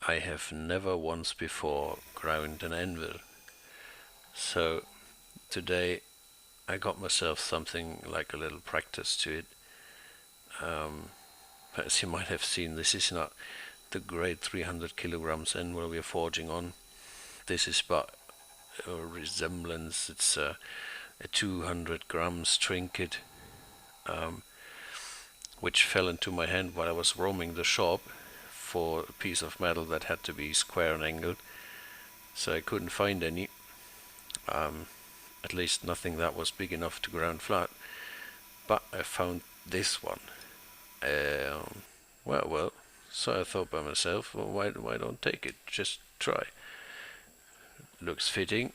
I have never once before ground an anvil. So today I got myself something like a little practice to it. Um, as you might have seen, this is not the great 300 kilograms anvil we are forging on. This is but a resemblance. It's a 200 grams trinket, um, which fell into my hand while I was roaming the shop for a piece of metal that had to be square and angled. So I couldn't find any, um, at least nothing that was big enough to ground flat. But I found this one. Um, well. So I thought by myself, well, why don't take it? Just try. Looks fitting.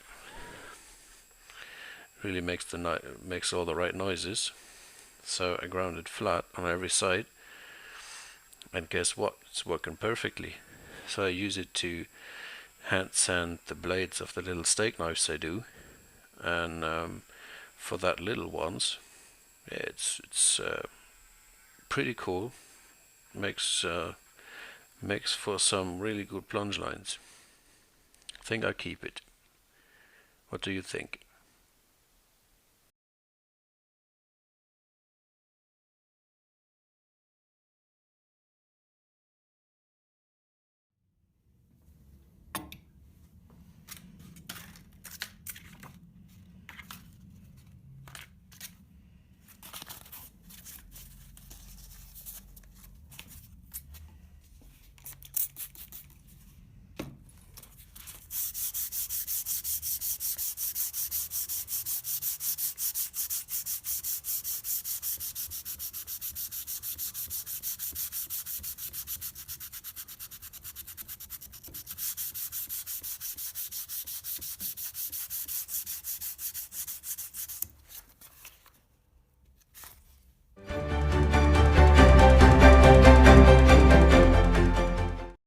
Really makes all the right noises. So I ground it flat on every side, and guess what? It's working perfectly. So I use it to hand sand the blades of the little steak knives I do, and for that little ones, yeah, it's pretty cool. Makes for some really good plunge lines. I think I'll keep it. What do you think?